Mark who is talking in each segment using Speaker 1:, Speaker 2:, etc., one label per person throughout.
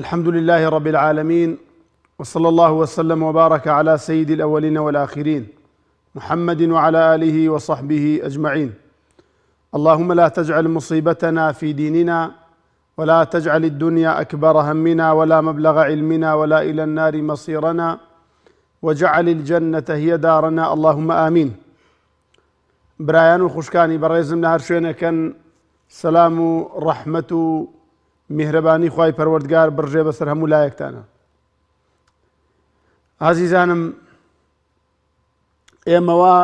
Speaker 1: الحمد لله رب العالمين، وصلى الله وسلم وبارك على سيد الأولين والآخرين محمد وعلى آله وصحبه أجمعين. اللهم لا تجعل مصيبتنا في ديننا، ولا تجعل الدنيا أكبر همنا، ولا مبلغ علمنا، ولا إلى النار مصيرنا، وجعل الجنة هي دارنا، اللهم آمين. برایان و خوشکانی بەڕێزم لە هەر شوێنێکن، سەلام و ڕەحمەت و میهرەبانی خوای پەروەردگار بڕژێ بەسەر هەموو لایەکتانە. عەزیزانم، ئێمەوە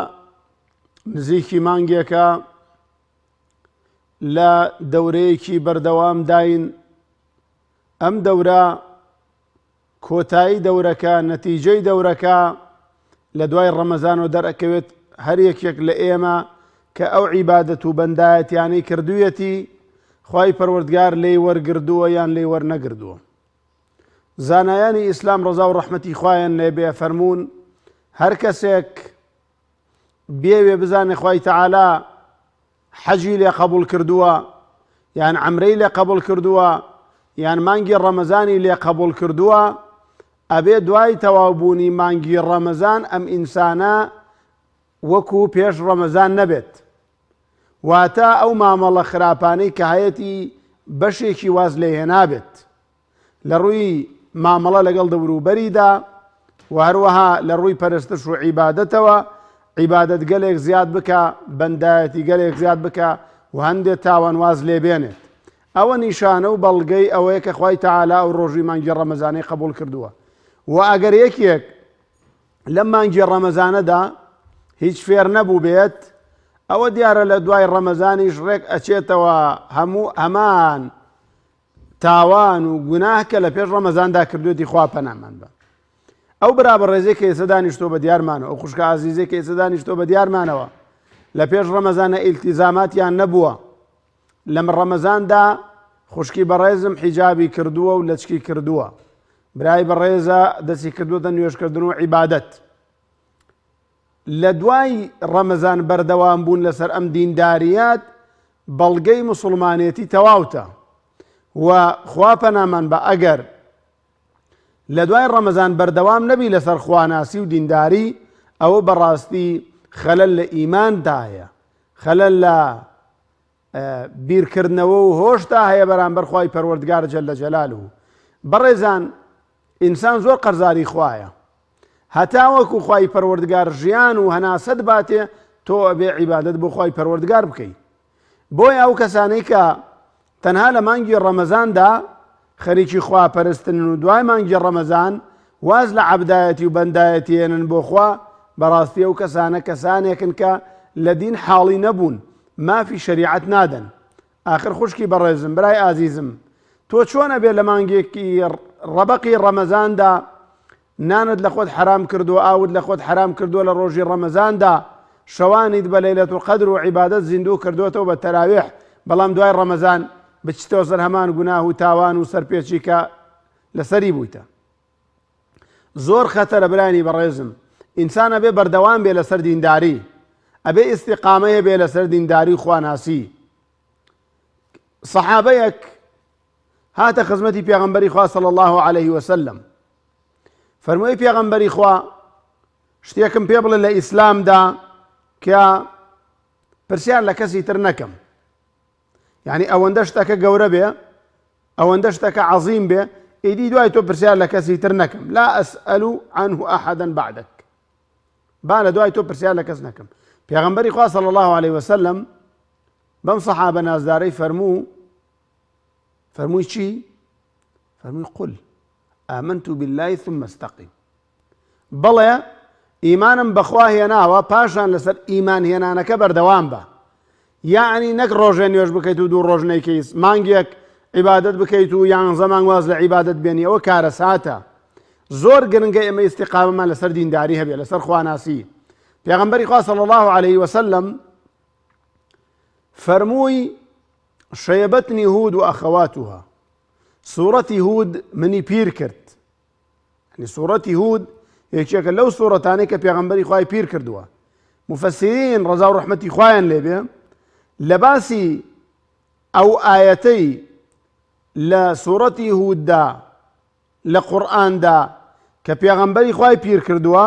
Speaker 1: نزیکی مانگێکە لە دەورەیەکی بەردەوام داین. ئەم دەورە کۆتایی دەورەکە، نەتیجەی دەورەکە لە دوای ڕەمەزانەوە دەرەکەوێت هەر یەکێک لە ئێمە کە ئەو عیبادەت و بەندایەتیانەی کردوویەتی خوای پەروەردگار لێی وەرگردووە یان لێی وەرنەگردووە. زانایانی ئیسلام ڕەزا و ڕەحمەتی خوایان لێ بێ فەرموون هەر کەسێک بێوێ بزانێ خوای تەعالا حەجی لێ قەبوڵ کردووە، یان عەمرەی لێ قەبوڵ کردووە، یان مانگی ڕەمەزانی لێ قەبوڵ کردووە، ئەبێ دوای تەواوبوونی مانگی ڕەمەزان ئەم ئینسانە وەکو پێش ڕەمەزان نەبێت. واتە ئەو مامەڵە خراپانەی کە هەیەی بەشێکی واز لێ هێنابێت لە ڕووی مامەڵە لەگەڵ دەوروبەریدا، و هەروەها لە ڕووی پەرستش و عیبادەتەوە. عیبادەت گەلێک زیاد بکە، بەندایەتی گەلێک زیاد بکە و هەندێک تاوان واز لێ بێنێت. ئەوە نیشانە و بەڵگەی ئەوەیە کە خوای تەعالا ئەو ڕۆژی مانگی ڕەمەزانەی قبول کردووە. و ئەگەر یەکێک لەم مانگی ڕەمەزانەدا هیچ فێر نەبوو بێت، ئەوە دیارە لە دوای ڕەمەزانیش ڕێک ئەچێتەوە هەمان تاوان و گوناه کە لە پێش ڕەمەزاندا کردوێتی خوا پەنامان بە. ئەو بەرابەڕێزەی کە ئێستا دانیشتۆ بە دیارمانەوە، ئەو خوشکە عەزیزەی کە ئێستا دانیشتۆ بە دیارمانەوە لە پێش ڕەمەزانە ئیلتیزاماتیان نەبووە، لەم ڕەمەزاندا خوشکی بەڕێزم حیجابی کردووە و لەچکی کردووە، برای بەڕێزە دەستی کردووەتە نوێژکردن و عیبادەت. لە دوای ڕەمەزان بەردەوام بوون لەسەر ئەم دینداریات بەڵگەی موسڵمانێتی تەواوتە. و خوا پەنامان بە ئەگەر لە دوای ڕەمەزان بەردەوام نەبی لەسەر خواناسی و دینداری، ئەوە بەڕاستی خەلەل لە ئیماندایە، خەلەل لە بیرکردنەوە و هۆشتا هەیە بەرامبەر خوای پەروەردگار جەلە جەلالوه. بەڕێزان، ئینسان زۆر قەرزاری خوایە، هەتا وەکو خوای پەروەردگار ژیان و هەناسەت باتێ تۆ ئەبێ عیبادەت بۆ خوای پەروەردگار بکەیت. بۆیە ئەو کەسانەی کە تەنها لە مانگی ڕەمەزاندا خەریکی خواپەرستن و دوای مانگی ڕەمەزان واز لە عەبدایەتی و بەندایەتی هێنن بۆ خوا، بەڕاستی ئەو کەسانە کەسانێکن کە لە دین حاڵی نەبوون، مافی شەریعەت نادەن. ئاخر خوشکی بەڕێزم، برای ئازیزم، تۆ چۆن ئەبێ لە مانگێکی ڕەبەقی ڕەمەزاندا نانت لە خۆت حرام کردووە، ئاوت لە خۆت حرام کردووە، لە ڕۆژی ڕەمەزاندا شەوانیت بە لەیلەتولقەدر و عیبادەت زیندوو کردوێتەوە بە تەراویح، بەڵام دوای ڕەمەزان بچیتەوە سەر هەمان گوناه و تاوان و سەرپێچی کە لەسەری بوویتە. زۆر خەتەرە برانی بەڕێزم. ئینسان ئەبێ بەردەوام بێ لەسەر دینداری، ئەبێ ئیستیقامەیە بێ لەسەر دینداری و خواناسی. سەحابەیەک هاتە خزمەتی پێغەمبەری خوا صلی الله علیه وسلم، فەرمووی پێغەمبەری خوا شتێکم پێ بڵێ لە ئیسلامدا کە پرسیار لە کەسی تر نەکەم، یعنی ئەوەندە شتەکە گەورە بێ، ئەوەندە شتەکە عەظیم بێ، ئیدی دوای تۆ پرسیار لە کەسی تر نەکەم، لا ئەسئەل عنه ئەحەدًا بعدك، با لە دوای تۆ پرسیار لە کەس نەکەم. پێغەمبەری خوا صلی الله علیه وسلم بەم سەحابە نازدارەی فەرمووی چی؟ فەرمووی قل آمنت بالله ثم استقم. بەڵێ ئیمانم بەخوا هێناوە، پاشان لەسەر ئیمان هێنانەکە بەردەوام بە. یعنی نەک ڕۆژێ نوێژ بکەیت و دوو ڕۆژ نەیکەیت، مانگێک عیبادەت بکەیت و یان زەمان واز لە عیبادەت بێنی، ئەوە کارە ساتە. زۆر گرنگە ئێمە ئیستیقامەمان لەسەر دینداری هەبێ، لەسەر خواناسی. پێغەمبەری خوا صلی الله علیه وسلم فەرمووی شەیبەتنی هود و ئەخەواتها، سوورەتی هود منی پیر کرد. سوورەتی هود یەکێکە لەو سوورەتانەی کە پێغەمبەری خوای پیر کردووە. مفەسرین ڕەزا و ڕەحمەتی خوایان لێ بێ لە باسی ئەو ئایەتەی لە سوورەتی هوددا لە قورئاندا کە پێغەمبەری خوای پیر کردووە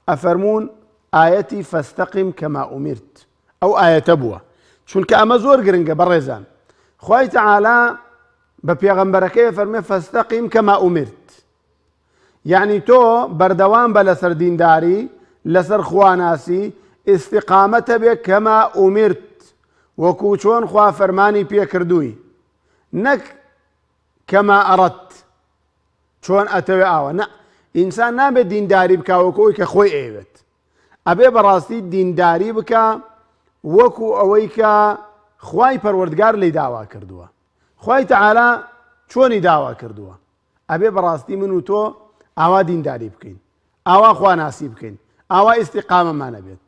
Speaker 1: ئەفەرمونون ئایەتی فەستەقیم کەما ئومیرت ئەو ئایەتە بووە چونکە ئەمە زۆر گرنگە بەڕێزان خوای تەعالا بە پێغەمبەرەکەی فەرمێ فەستەقیم کەما ئومیرت یعنی تۆ بەردەوام بە لەسەر دینداری لەسەر خواناسی ئیستیقامەتە بێ کەما ئومیرت وەکو چۆن خوا فەرمانی پێ کردووی نەک کەما ئەڕەت چۆن ئەتەوێ ئاوە نە ئینسان نابێت دینداری بکە وەکۆی کە خۆی ئەوێت ئەبێ بەڕاستی دینداری بکە وەکو ئەوەی کە خوای پەروەردگار لی داوا کردووە خوای تەعالا چۆنی داوا کردووە ئەبێ بەڕاستی من و تۆ ئاوا دینداری بکەین ئاوا خواناسی بکەین ئاوا ئیستیقامەمانە بێت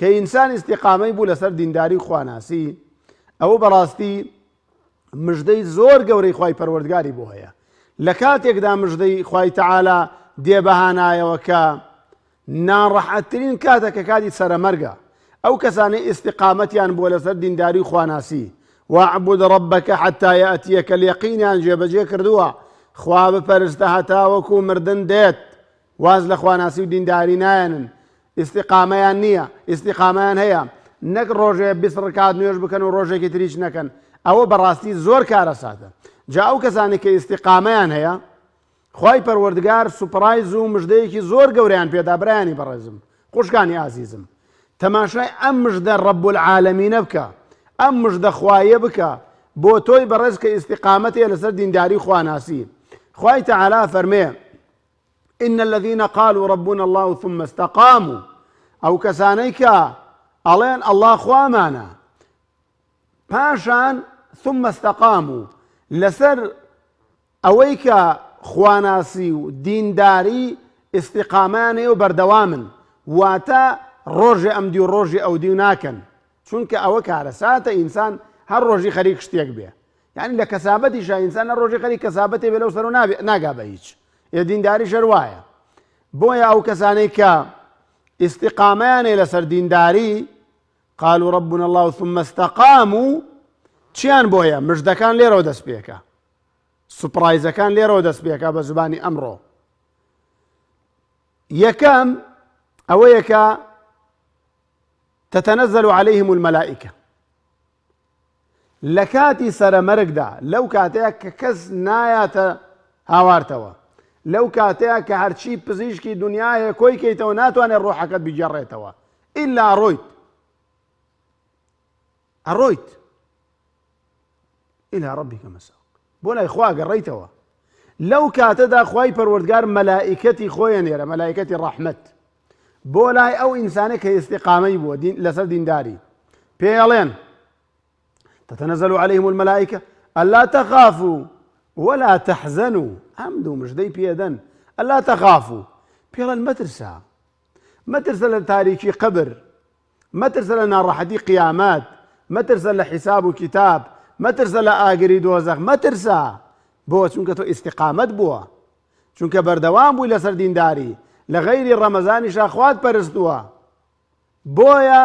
Speaker 1: کە ئینسان ئیستیقامەی بوو لەسەر دینداری خواناسی ئەوە بەڕاستی مژدەی زۆر گەورەی خوای پەروەردگاری بۆ هەیە لە کاتێکدا مژدەی خوای تەعالا دێبەهانایەوە کە ناڕەحەتترین کاتە کە کاتی سەرەمەرگە ئەو کەسانەی ئیستیقامەتیان بووە لەسەر دینداری خواناسی واعبد ربك حتى يأتيك اليقين جێبەجێ کردووە خوا بپەرستە هەتا وەکو مردن دێت واز لە خواناسی و دینداری نایەنن ئیستیقامەیان نییە ئیستیقامەیان هەیە نەک ڕۆژێ 20 ڕکات نوێژ بکەن و ڕۆژێکی تریش نەکەن ئەوە بەڕاستی زۆر کارەساتە جا ئەو کەسانی کە ئیستیقامەیان هەیە خوای پەروەردگار سوپڕایز و مژدەیەکی زۆر گەورەیان پێدا برایانی بەڕێزم خوشکانی ئازیزم تەماشای ئەم مژدە ڕەب العالەمینە بکە ئەم مژدە خوایە بکە بۆ تۆی بەڕێز کە ئیستیقامەتێ لەسەر دینداری خواناسی خوای تەعالا فەرمێ إن الذين قالوا ربنا الله ثم استقاموا أو كسانيك ألين الله خوامانا پاشان ثم استقاموا لسر أويك خواناسي دينداري استقاماني وبردوامن واتا روجي أمدي وروجي أو ديوناكن چونك أوك على ساعة إنسان هر روجي خريق اشتياق بيه يعني لكسابتي شا إنسان هر روجي خريق كسابتي بلو سرو ناقا بهيش يا دینداری شەروایە بۆیە ئەو کەسانەی کە ئیستیقامەیانێ لەسەر دینداری قالوا ربنا الله ثم استقاموا چیان بۆیە مژدەکان لێرەوە دەست پێکە سوپڕایزەکان لێرەوە دەست پێکە بە زبانی ئەمڕۆ یەکەم ئەوەیە کە تتنزل عليهم الملائكة لە کاتی سەرەمەرگدا لەو کاتەیە کە کەس نایاتە هاوارتەوە لەو کاتەیە کە هەرچی پزیشکی دنیاە کۆی کەیتەوە ناتوانێت ڕۆحەکەت بیجەڕێتەوە ئیلا ئەڕۆیت ئیلا ڕەبیکە مەساق بۆ لای خوا گەڕێیتەوە لەو کاتەدا خوای پەروەردگار مەلائیکەتی خۆیان نێرە مەلائیکەتی ڕەحمەت بۆ لای ئەو ئینسانە کە ئیستیقامەی بووە لەسەر دینداری پێڵێن تتنزل عليهم الملائكة ألا تخافوا ولا تحزنوا ئەم دوو مژدەی پێدەن ئەلا تەخافوا پێڵێن مەترسە لە تاریکی قبر مەترسە لە ناڕەحەتی قیامەت مەترسە لە حیساب و کتاب مەترسە لە ئاگری دۆزەخ مەترسە بۆ چونکە تۆ ئیستیقامەت بووە چونکە بەردەوام بووی لەسەر دینداری لە غەیری ڕەمەزانیشا خوات پەرستووە بۆیە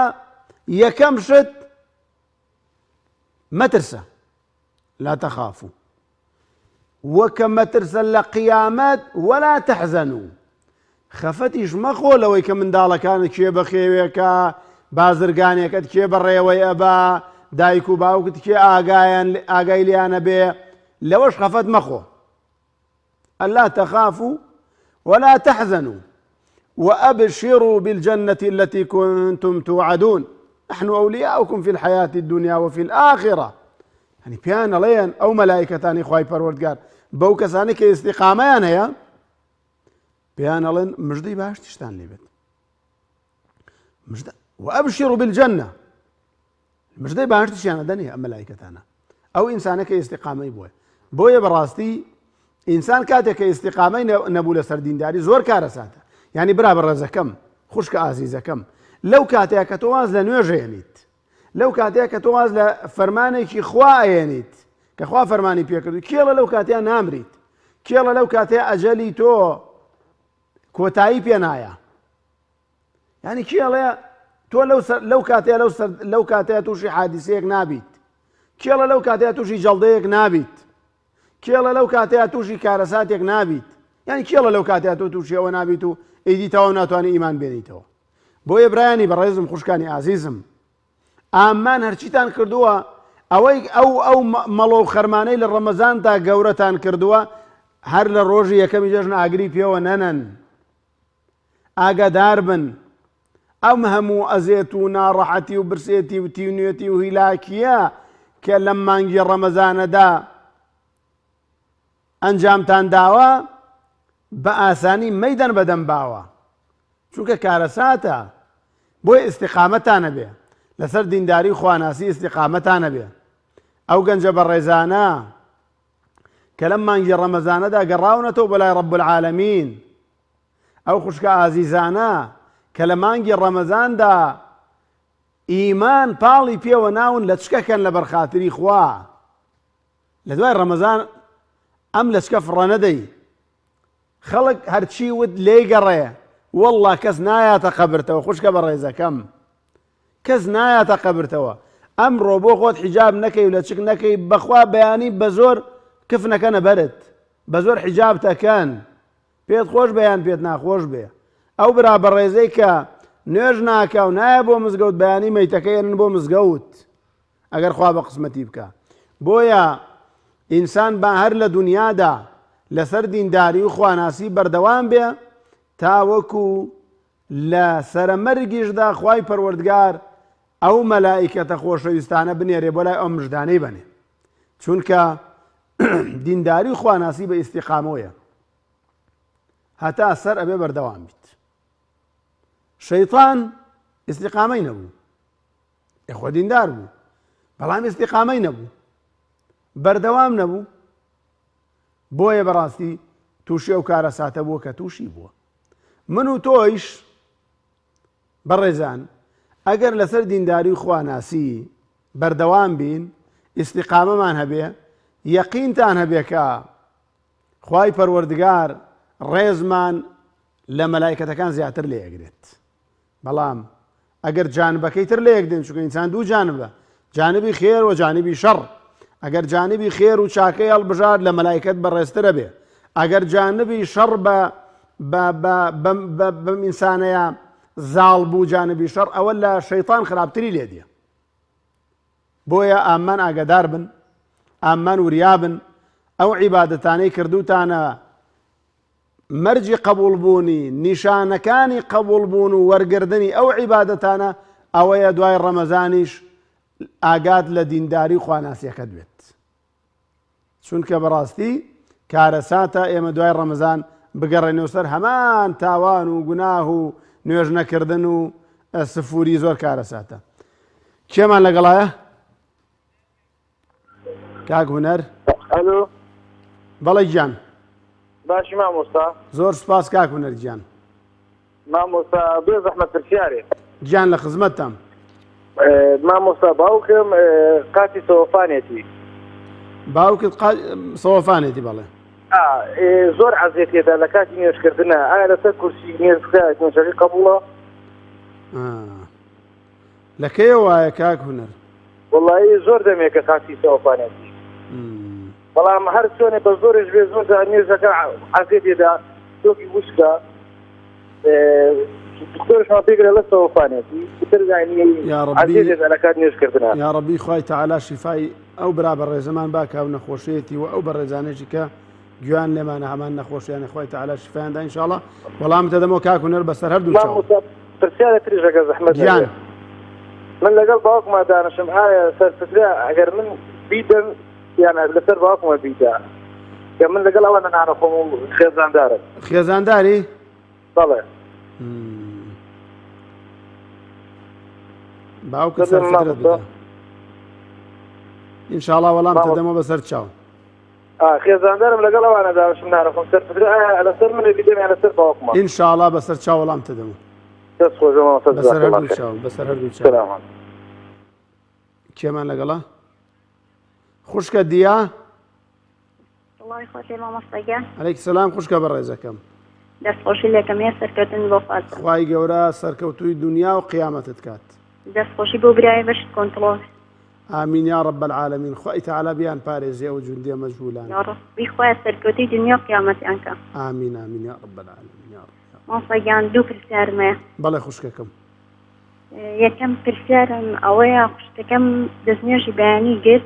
Speaker 1: یەکەم شت مەترسە لا تەخافوا وەکە مەترسە لە قیامەت ولا تەحزەنوا خەفەتیش مەخۆ لەوەی کە منداڵەکانت کێ بەخێوێکە بازرگانێکت کێ بەڕێوەی ئەبا دایک و باوکت کێ ئاگای لیانە بێ لەوەش خەفەت مەخۆ ألا تخافوا ولا تحزنوا وأبشروا بالجنة التي كنتم توعدون نحن أولياؤكم في الحياة الدنيا وفي الآخرة يعني بيان لين أو ملائكتان خواي پروردگار بەو کەسانی کە ئیستیقامەیان هەیە پێیانەڵێن مژدەی باشتیشتان لێ بێت وأبشروا بالجنة مژدەی باشتیشیانە دەنێ ئەم مەلایکەتانە ئەو ئینسانە کە ئیستیقامەی بۆیە بەڕاستی ئینسان کاتێک کە ئیستیقامەی نەبوو لەسەر دینداری زۆر کارەساتە یعنی برا بەڕێزەکەم خوشکە ئازیزەکەم لەو کاتەیە کە تۆ واز لە نوێژ ئەێنیت لەو کاتەیە کە تۆ واز لە فەرمانێکی خوا ئەێنیت کە خوا فەرمانی پێکردو کێڵە لەو کاتەیە نامریت کێڵە لەو کاتەیە ئەجەلی تۆ کۆتایی پێ نایە یعنی کێڵێ تۆ لەو کاتەیە تووشی حادیسەیەک نابیت کێڵە لەو کاتەیە تووشی جەڵدەیەک نابیت کێڵە لەو کاتەیە تووشی کارەساتێک نابیت یعنی کێڵە لەو کاتیاتۆ تووشیەوە نابیت و ئیدیتەوە ناتوانانی ئیمان بێنیتەوە. بۆیە برایانی بەڕێزم خوشکانی ئازیزم، ئامان هەرچیتان کردووە ئەو مەڵۆ و خەرمانەی لە ڕەمەزاندا گەورەتان کردووە، هەر لە ڕۆژی یەکەمی جەژن ئاگری پێوە نەنەن، ئاگادار بن. ئەم هەموو ئەزێت و ناڕەحەتی و برسێتی و تیونێتی و هیلاکیە کە لەم مانگی ڕەمەزانەدا ئەنجامتان داوە بە ئاسانی مەیدەن بەدەم باوە، چونکە کارەساتە. بۆی ئیستیقامەتانە بێ لەسەر دینداری خواناسی، ئیستیقامەتانە بێ. ئەو گەنجە بەڕێزانە کە لەم مانگی ڕەمەزانەدا گەڕاونەتەوە بەلای ڕەب العالەمین، ئەو خوشکە ئازیزانە کە لە مانگی ڕەمەزاندا ئیمان پاڵی پێوە ناون لە چکەکەن لە بەرخاتری خوا، لە دوای ڕەمەزان ئەم لە چکە فڕە نەدەی. خەڵک هەرچی وت لێی گەڕێ، وەڵڵا کەس نایاتە قەبرتەوە. خوشکە بەڕێزەکەم، کەس نایاتە قەبرتەوە. ئەمڕۆ بۆ خۆت حیجاب نەکەی و لە چک نەکەی، بەخوا بەیانی بە زۆر کفنەکە نەبەرت، بە زۆر حیجاب تەکەن، پێت خۆش بەیان پێت ناخۆش بێ. ئەو برا بەڕێزەی کە نوێژ ناکە و نایە بۆ مزگەوت، بەیانی مەیتەکەیەن بۆ مزگەوت ئەگەر خوا بە قسمەتی بکە. بۆیە ئینسان با هەر لە دنیادا لەسەر دینداری و خواناسی بەردەوام بێ، تا وەکو لە سەرمەرگیشدا خوای پەروەردگار ئەو مەلائیکەتە خۆشەویستانە بنێرێ بۆ لای ئەو مژدانەی بنێ، چونکە دینداری و خواناسی بە ئیستیقامەوەیە، هەتا سەر ئەبێ بەردەوام بیت. شەیطان ئیستیقامەی نەبوو، خۆ دیندار بوو، بەڵام ئیستیقامەی نەبوو، بەردەوام نەبوو. بۆیە بەڕاستی تووشی ئەو کارە ساتە بووە کە تووشی بووە. من و تۆیش بەڕێزان ئەگەر لەسەر دینداری و خواناسی بەردەوام بین، ئیستیقامەمان هەبێ، یەقینتان هەبێ کە خوای پەروەردگار ڕێزمان لە مەلایکەتەکان زیاتر لێ ئەگرێت. بەڵام ئەگەر جانبەکەی تر لێ یەکدێن، چونکە ئینسان دوو جانبە، جانبی خێر و جانبی شەڕ. ئەگەر جانبی خێر و چاکەی هەڵبژار لە مەلایکەت بەڕێزترە بێ، ئەگەر جانبی شەڕ بەم ئینسانەیە زاڵ بوو، جانبی شەڕ، ئەوە لە شەیطان خراپتری لێ دێ. بۆیە ئامان ئاگادار بن، ئامان وریا بن، ئەو عیبادەتانەی کردوتانە مەرجی قبولبوونی، نیشانەکانی قبولبوون و وەرگردنی ئەو عیبادەتانە ئەوەیە دوای ڕەمەزانیش ئاگات لە دینداری خواناسیەکەت بێت. چونکە بەڕاستی کارەساتە ئێمە دوای ڕەمەزان بگەڕێنەوە سەر هەمان تاوان و گوناه و نوێژ نەکردن و سفوری زۆر کارەساتە. کێمان لەگەڵایە؟ کاک هونەر.
Speaker 2: ئەلۆ،
Speaker 1: بەڵێ گیان.
Speaker 2: باشی مامۆستا.
Speaker 1: زۆر سوپاس کاک هونەر گیان.
Speaker 2: مامۆستا بێ زەحمەت پرسیارێ.
Speaker 1: گیان لە خزمەتتام.
Speaker 2: مامۆستا باوکم قاتی سەوەفانێتی.
Speaker 1: باوکت سەوەفانێتی؟ بەڵێ.
Speaker 2: زۆر عەزیە تێدا لە کاتی نوێژکردنە. ئایا لەسەر کورسی نوێژ بکات نوێژەکەی قبوڵە؟
Speaker 1: لە کەیە وایە کاک هونەر؟
Speaker 2: وەڵڵی زۆر دەمێکە قاتی سەوەفانێتی، بەڵام هەر چۆنێ بە زۆرش بێ زۆر نوێژەکە عەزیە تێدا تۆکی وشکە. دکتۆرشمان پێگرە لە سەوەفانێتی عەزیە تێدا لە کات نوێژکردنە.
Speaker 1: یا ڕەبی خوای تەعالا شیفای ئەو برا بەڕێزەمان باکە ئەو نەخۆشیەتی و ئەو بەڕێزانێکی کە گویان لێمانە هەمان نەخۆشییانە خوای تەعالا شیفایاندا ئینشاءڵڵا. وەڵامتە دەمەوە کاک هونەر بەسەر هەردوو چاو.
Speaker 2: پرسیارە تریژەکە زەحمەت
Speaker 1: گیان.
Speaker 2: من لەگەڵ باوکما دانشم، ئایا سەرفترا ئەگەر من بیدەم یان لەسەر باوکمە بیدا، کە من لەگەڵ ئەوە نانەخۆم و خێزاندارم.
Speaker 1: خێزانداری؟
Speaker 2: بەڵێ.
Speaker 1: باوکت سەرفترت بدە ئینشاءڵڵا. وەڵامتە دەمەوە بەسەر چاو.
Speaker 2: خێزاندارم لەگەڵ ئەوانە دانشم نانەخۆم. سەرفترا ئایا لەسەر منە بیدەم یان لەسەر باوکمە؟
Speaker 1: ئینشاءڵڵا بەسەر چاو وەڵامتە دەمەوە.
Speaker 2: دەست خۆشەوە
Speaker 1: بەسەر هەردوو چاو. بەسەر هەردوو چاو. کێمان لەگەڵا؟ خوشکە دیا؟
Speaker 3: وڵی خۆشی مامۆستاگیان.
Speaker 1: عەلەیکم سەلام. خوشکە بەڕێزەکەم.
Speaker 3: دەستخۆشی لێکەمێ سەرکەوتن بۆ فاتم.
Speaker 1: خوای گەورە سەرکەوتووی دنیا و قیامەتت کات.
Speaker 3: دەستخۆشی بۆ برای بەشت کۆنتڵۆ.
Speaker 1: آمين يا رب العالمين. خوای تعالی بیان پارێزێ و جوندێ مەجهولان.
Speaker 3: يا ربي خويا سركوتي دنيا قيامتي أنك
Speaker 1: آمين آمين يا رب العالمين يا رب.
Speaker 3: مصيان دو برسار ما
Speaker 1: بەڵێ خوشکەکەم.
Speaker 3: يكم برسار أويا كم دزنيش بياني قد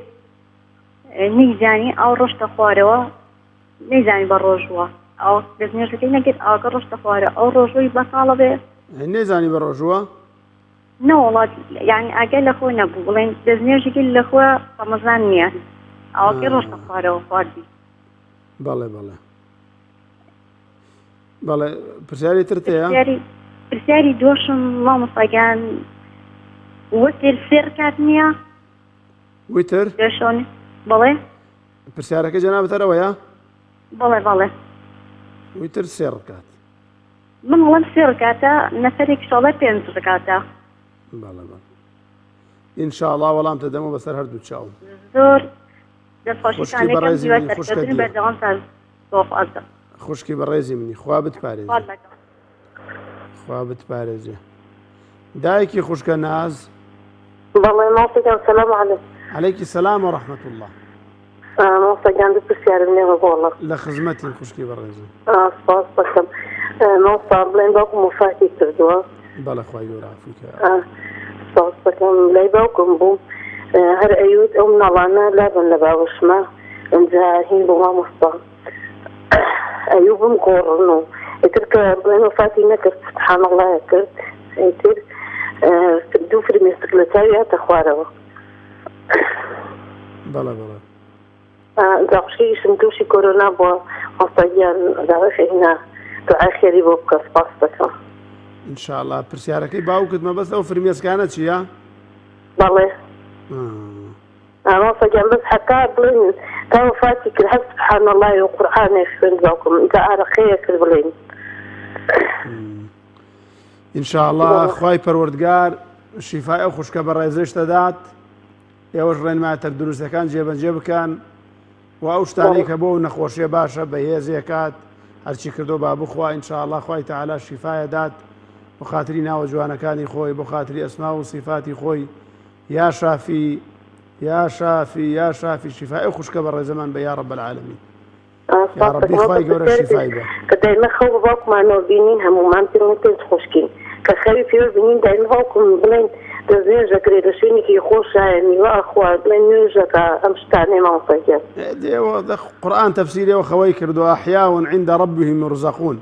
Speaker 3: نيزاني أو رشت خواروا نيزاني بالرجوة أو دزنيش كينا قد أو رشت خواروا أو رجوي بطالبه
Speaker 1: نێزانی بە ڕۆژووە؟
Speaker 3: لا والله يعني أقل أخونا بقولين دزنيش كل أخوة رمضان نية أو كل رشت خواروا فاردي.
Speaker 1: بەڵێ بەڵێ بەڵێ پرسیاری ترتەیە؟
Speaker 3: برساري دوشم ما مصيان وتر سير كاتنيا
Speaker 1: ویتر
Speaker 3: دوشوني بله
Speaker 1: پرسیارەکە جەنابەتەرەوەیە؟
Speaker 3: بله
Speaker 1: ویتر سێ ڕکات.
Speaker 3: من والله سير كاتا نفرك شغلة بينزل كاتا
Speaker 1: بەڵێ بەڵێ ئینشاءڵڵا وەڵام تەدەمەوە بەسەر هەردوو چاوم.
Speaker 3: زور دفاشي
Speaker 1: خوشكي
Speaker 3: كان لكم
Speaker 1: برازي
Speaker 3: جوا
Speaker 1: مني، خوشكي
Speaker 3: سركوتين
Speaker 1: دي.
Speaker 3: بردوان سر صوف أزا
Speaker 1: خوشکی بەڕێزی منی خوا بتپارێزێ.
Speaker 3: والله
Speaker 1: خوا بتپارێزێ. دایکی خوشکە ناز.
Speaker 4: والله موسى السلام عليكم.
Speaker 1: عليكي السلام ورحمة الله.
Speaker 4: موسى كان بسيار مني والله.
Speaker 1: لە خزمەتین خوشکی بەڕێزم.
Speaker 4: سپاس بكم. موسى بلين باكم وفاتي كردوا.
Speaker 1: بەڵێ خوای گەورە عەفوی
Speaker 4: سپاس بكم لي باكم بو هر أيود أمنا لنا لابن لباوشما انجا هين بما مصطفى أيوب مقرنو اترك بلين وفاتي نكر سبحان الله يكر يتر دو في المستقلتاوية تخواروا.
Speaker 1: بەڵێ بەڵێ
Speaker 4: داخشي شمتوشي كورونا بو مصطفيان دعوة هنا دعاء خيري بوبك سپاس بكم.
Speaker 1: ئینشاءڵڵا پرسیارەکەی باوکت مەبەست ئەو فرمێسکانە چییە؟
Speaker 4: والله أنا صجع بس حكى بلين تو فاتك الحب سبحان الله وقرآن يفند لكم أنت على خيرك البلين.
Speaker 1: ئینشاءڵڵا خوای پەروەردگار شیفای ئەو خوشکە بەڕێزش دەدات ئێوەش ڕێنماتە دروستەکان جێبەجێ بکەن و ئەو شتانی کە بۆ و نەخۆشیە باشە بەهێزیەکات هەرچی کردو با بخوا ئینشاءڵڵا خوای تەعالا شیفایە دات بۆ خاتری ناوە جوانەکانی خۆی بۆ خاتری ئەسما و سیفاتی خۆی یا شافی يا شافي يا شافي شفاء خوشك برا زمان يا رب العالمين. يا ربي خواي جورا الشفاء به.
Speaker 4: كدايما خوف باك مع نوبينين هم ما انتم تخشكين كخير في بنين دايما باكم بلين تزيج كريد شيني كي خوش يعني واخوا بلين نيجك امشتاني ما صيجت.
Speaker 1: قرآن تفسيري وخواي كردوا احياء عند ربهم يرزقون.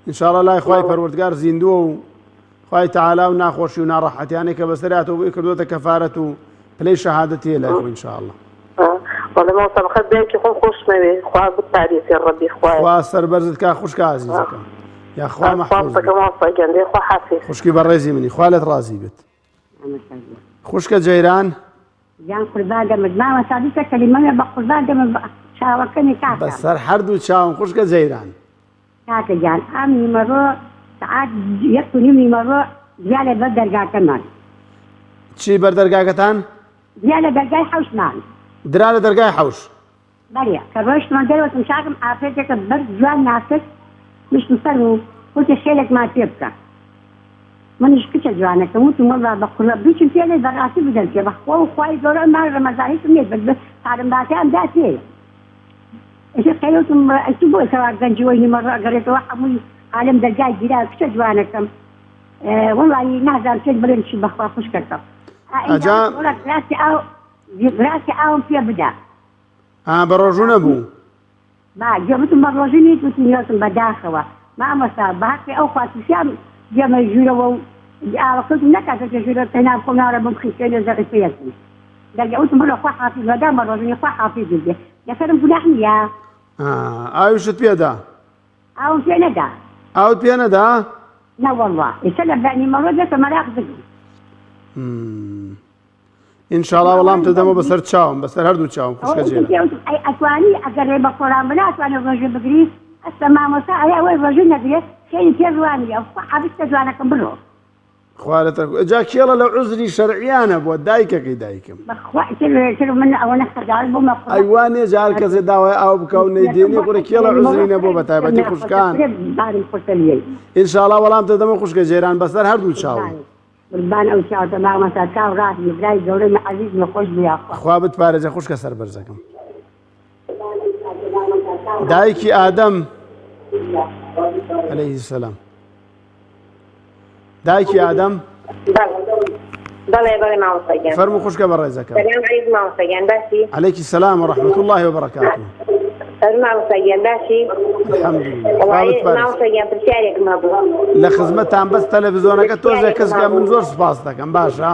Speaker 1: ان شاء الله لا اخواي پروردگار زیندو خواي تعالى وناخوشي ونراحت يعني كبسرات وبكردوا كفارته بلي شهادتي لك ان شاء الله.
Speaker 4: والله ما صار خد بالك يكون خوش نبي خواه بالتعريف يا ربي خواه.
Speaker 1: خواه سر برزت كا خوش كا عزيزك. يا خواه محفوظ.
Speaker 4: خواه كمان صاجن دي خواه حافظ.
Speaker 1: خوشكي برزي مني خوالت رازي بت. خوشكا جيران.
Speaker 5: جان قربان دمد ما صادقة كلمة بقربان دمد شاوركني كاكا.
Speaker 1: بس سر حردو تشاون خوشكا جيران.
Speaker 5: كاكا جان أمي مرة ساعات يكوني مرة زيالة بدرجة كمان.
Speaker 1: چی بەردەرگاکەتان؟
Speaker 5: زيالة درجة حوش مان.
Speaker 1: درا لە دەرگای حوش.
Speaker 5: بلى كروش من دلوقتي مشاكم عافيتك برد جوان ناسك مش مستنو قلت شيلك ما تبكى. منش كتش جوانك وانت مرة بقرب بيش انت اللي دراسي بدلك بخوا وخواي زورا ما رمزاني سميت بس تعلم باتي ام داتي. ايش خيلتم اسبوع سواء كان جويني مرة قريت واحد من عالم درجة جلال كتش جوانك والله نهزر كل بلين شي بخوا خوش كرتم.
Speaker 1: أجا
Speaker 5: راسي أو في بدأ.
Speaker 1: بەڕۆژوو نەبوو.
Speaker 5: ما جابتم بروجيني تنيوتم بداخوا ما مصاب بحكي أو خاطسيام جمع جورو على كل نكات جورو تنام كنا ربهم خيسين زغفيتهم. رجعوتم مرة خوا حافظ ودا بروجيني خوا حافظ جدي. يا كرم فلاحني يا.
Speaker 1: ئاویشت پێدا؟
Speaker 5: أو في ندا.
Speaker 1: ئاوت پێ نەدا؟
Speaker 5: لا والله يسلم بعني مرة جت مراق ذكي.
Speaker 1: ئینشاءڵڵا وەڵام تدەمەوە بەسەر چاوم بەسەر هەردوو چاوم خوشکە جێران.
Speaker 5: أي أتواني أقرر بقرآن بلا أتواني الرجل بقريس السماء مساء يا وين الرجل نقري شيء كيرواني أو حبست جوانك بلو.
Speaker 1: خوالتك جا کێڵە لە عوزری شەرعیانە بۆ دایکەکەی دایکم.
Speaker 5: شنو من أو نخرج على البوم.
Speaker 1: ئەیوانێ جار کەسێ داوای ئاو بکە و نەیدێنی قورە کێڵە عوزری نەبوو بە تایبەتی خوشکان. ئینشاءڵڵا وەڵام تدەمە خوشکە جێران بەسەر هەردوو چاوم.
Speaker 5: قربان ئەو چاوتە مامەسا چاو ڕاستی برای گەورەی عەزیز نەخۆش بیاخوا
Speaker 1: خوا بتپارێزە خوشکە سەر بەرزەکەم. دایکی ئادەم عەلەیهی سەلام، دایکی ئادەم
Speaker 4: بەڵێ بەڵێ مامۆستاگیان
Speaker 1: فەرموو خوشکە بە ڕێزەکەم.
Speaker 4: سەلام عەلیکم مامۆستاگیان باسی؟
Speaker 1: عەلەیکی سەلام وەڕەحمەتوڵڵاهی وبەرەکاتوه.
Speaker 4: فەرموو مامۆستاگیان باسی؟
Speaker 1: الحەمدولیلا. خوا
Speaker 4: وڵی
Speaker 1: بتپارێزە.
Speaker 4: مامۆستاگیان پرسیارێکم هەبوو.
Speaker 1: لە خزمەتان بەس تەلەڤیزۆنەکە تۆزێک کەسکە من زۆر سوپاس دەکەم. باشە؟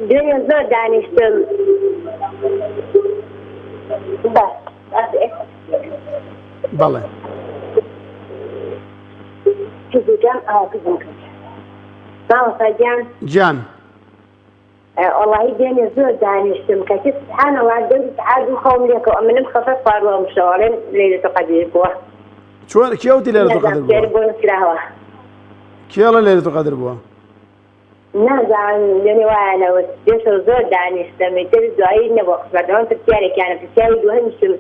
Speaker 4: دوێنێ زۆر دانیشتم.
Speaker 1: بەڵێ.
Speaker 4: مامۆستاگیان
Speaker 1: گیان
Speaker 4: والله دێنێ زۆر دانیشتم کەچی سبحانەڵڵا دەوری سەعات دوو خەوم لێکەوە منم خەفەت خواردووە مشەوەڵێن لەیلەتوڵ قەدر بووە.
Speaker 1: چۆن کێوتی لەیلەتوڵ قەدر بووە؟
Speaker 4: بۆ نووسراوە.
Speaker 1: کێڵە لەیلەتوڵ قەدر بووە؟
Speaker 4: نازانم لێنێ وایانەوە پێشەوە زۆر دانیشتم تر دوایی نەبووە قسمەتەوە پرسیارێکیانە پرسیاری دووهەمیشم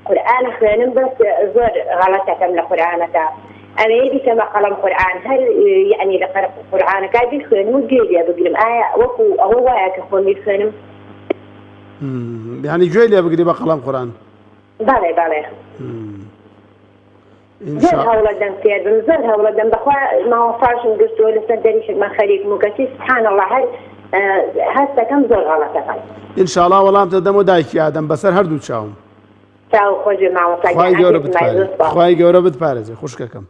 Speaker 4: قورئان خوێنم بەس زۆر غەڵەتەکەم لە قورئانەکە ئەمەیە دیکەم بە قەڵەم قورئان هەر یعنی لە قورئانەکە بیخوێنم و گوێ لێ بگرم ئایا وەکو ئەوە وایە کە خۆم بیخوێنم؟
Speaker 1: یعنی گوێ لێ بگری بە قەڵەم قورئان؟
Speaker 4: بەڵێ بەڵێ زۆر هەوڵەدەم فێربم زۆر هەوڵەدەم بەخوا ماوەساشم گرتووە لەسەر دەریشێکمان خەریکم و کەچی سبحانەڵڵا هەر هەستەکەم زۆر غەڵەتەکەم.
Speaker 1: ئینشاءڵڵا وەڵامتە دەم و دایکی ئادەم بەسەر هەردوو چاوم.
Speaker 4: چاو خۆشی مامۆستاگیان
Speaker 1: خوای گەورە بتپارێزێ خوشکەکەم.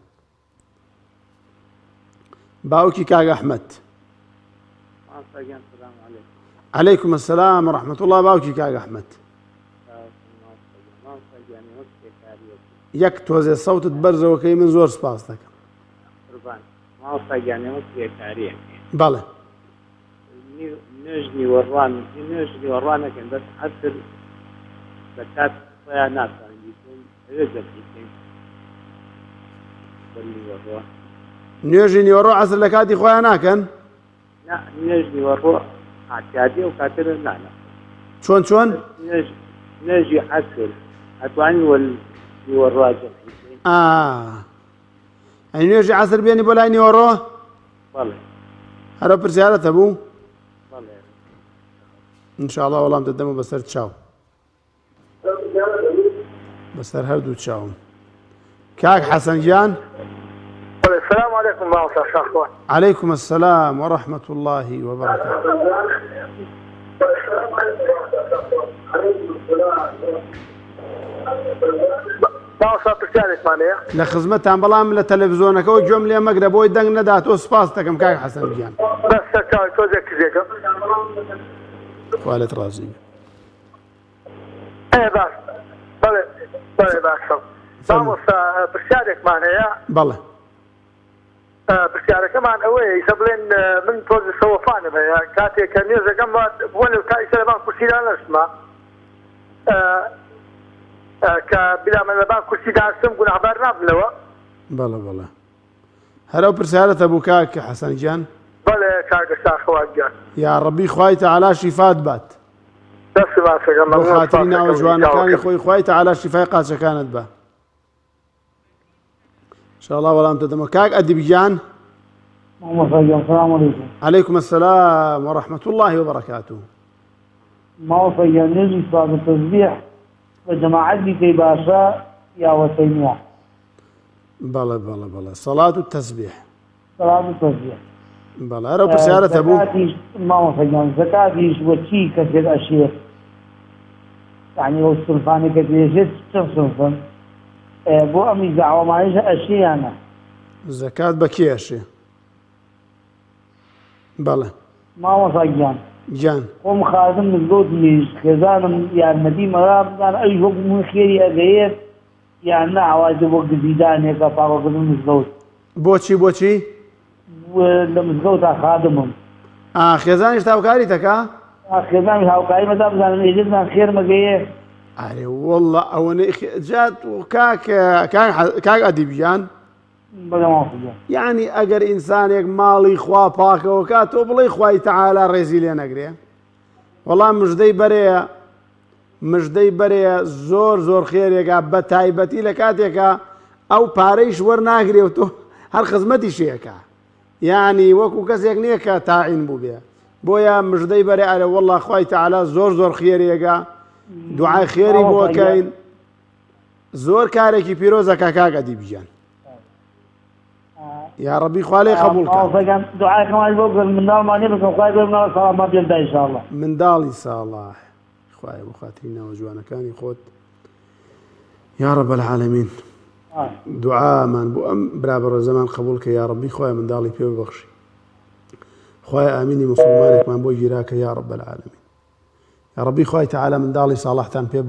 Speaker 1: باوکی کاک ئەحمەد. عەلەیکم السەلام وەڕەحمەتوڵڵا. باوکی کاک ئەحمەد یەک تۆزێ سەوتت بەرزەوەکەی من زۆر سپاس دەکەم. بەڵێ.
Speaker 6: نوێژنی وەڕوانەکەن بەس عەسر زەکات خۆیان ناتوانین ئەوێ دەبیکەین بەرنی وەڕۆ.
Speaker 1: نوێژی نیوەڕۆ عەسر لە کاتی خۆیان ناکەن؟
Speaker 6: نوێژنی وەڕۆ ئاعتیادی و کاتر نانە.
Speaker 1: چۆن چۆن؟
Speaker 6: نوێژی عەسر ئەتوانین نیوەڕۆ دەبیکەین.
Speaker 1: ئەی نوێژی عەسر بێنی بۆ لای نیوەڕۆ؟
Speaker 6: بەڵێ.
Speaker 1: هەرە پرسیارەتە بوو؟
Speaker 6: بەڵێ.
Speaker 1: ئینشاءڵڵا وەڵام دەدەمە بەسەر چاو. بەسەر هەردوو چاوم. کاک حەسەن گیان.
Speaker 2: السلام عليكم مامۆستا شاخوان.
Speaker 1: عەلەیکم السەلام وەڕەحمەتوڵڵاهی وبەرەکاتوه.
Speaker 2: مامۆستا پرسیارێکمان هەیە.
Speaker 1: لە خزمەتان بەڵام لە تەلەڤیزۆنەکەەوە گوێم لێ مەگرە بۆی دەنگ نەداتۆ سپاس دەکەم کاک حەسەن گیان.
Speaker 2: بەس سەر چاوی تۆزێک کزێکم.
Speaker 1: خوا لێت ڕازی بێ.
Speaker 2: باش بەڵێ بەڵێ باشە. مامۆستا پرسیارێکمان هەیە.
Speaker 1: بەڵێ.
Speaker 2: پرسیارەکەمان ئەوەیە ئیسە بڵێن من تۆزی سەوەفانم هەیە کاتێک کە نوێژەکەم بۆ لەو تا ئیسە لەبان کورسیدان نەشتمە کە بلامە لەبان کورسی دانستم گوناحبار نابنەوە.
Speaker 1: بەڵێ بەڵێ. هەرەو پرسیارەتە بوو کاک حەسەن گیان.
Speaker 2: بەڵێ کاکە شاخەوان گیان.
Speaker 1: یا ڕەبی خوای تەعالا شیفات بات.
Speaker 2: دەستی باشەکەم
Speaker 1: بۆ خاتری ناوە جوانەکانی خۆی خوای تەعالا شیفای قاچەکانت بە. ئینشاءڵڵا وەڵام دەدەمە. کاک ئەدیب گیان.
Speaker 7: السلام عليكم.
Speaker 1: عليكم السلام ورحمة الله وبركاته.
Speaker 7: ما وصي نجي بعد التسبيح وجماعتي كي باشا يا وسيمية.
Speaker 1: بلا بلا بلا صلاة التسبيح.
Speaker 7: صلاة التسبيح.
Speaker 1: بلا أرى بسيارة أبو.
Speaker 7: ما وصي زكاتي وشي كثير أشياء. يعني هو السلفاني كثير صرفا. بو أمي دعوة معيشة أشياء أنا.
Speaker 1: زكاة بكي أشياء. بله
Speaker 7: ما وصيان
Speaker 1: جان
Speaker 7: قوم خادم مزبوط مش خزانم يعني مدي مراب كان أي وقت من خيري أغير يعني عواجب وقت زيدان هيك فاقوا قدم مزبوط
Speaker 1: بوچی
Speaker 7: ولمزبوط خادمهم
Speaker 1: خزانش تاوكاري تكا
Speaker 7: خزان تاوكاري مدام زان يجدنا خير مغير
Speaker 1: أري والله أوني جات كاك أديبيان يعني أجر إنسان يك مالي خوا باك وكاتو بلي خواي تعالى رزيلي نقري والله مجدي بريا زور خير يك بتايبتي لكاتيكا أو باريش ورناقري وتو هالخدمتي شيكا یعنی وەکو کەسێک نییە کە تاعین بوو بێ بۆیە مژدەی بەرێ ئەرە وەڵڵا خوای تەعالا زۆر زۆر خێرێگە دوعای خێری بۆکەین زۆر کارێکی پیرۆزە کاکاک ئەدیب يا ربي خوالي قبول
Speaker 7: كان دعاء كمان بقول من دار ماني بس خوالي بقول من صلاة ما بيبدأ إن شاء الله
Speaker 1: من دالي صلاح خوالي بخاتينا وجوانا كان يخوت يا رب العالمين دعاء من برابر الزمان قبولك يا ربي خوالي من دالي بيو بخشي خوالي آميني مسلمانك من بو جراك يا رب العالمين يا ربي خوالي تعالى من دالي صلاح تان بيو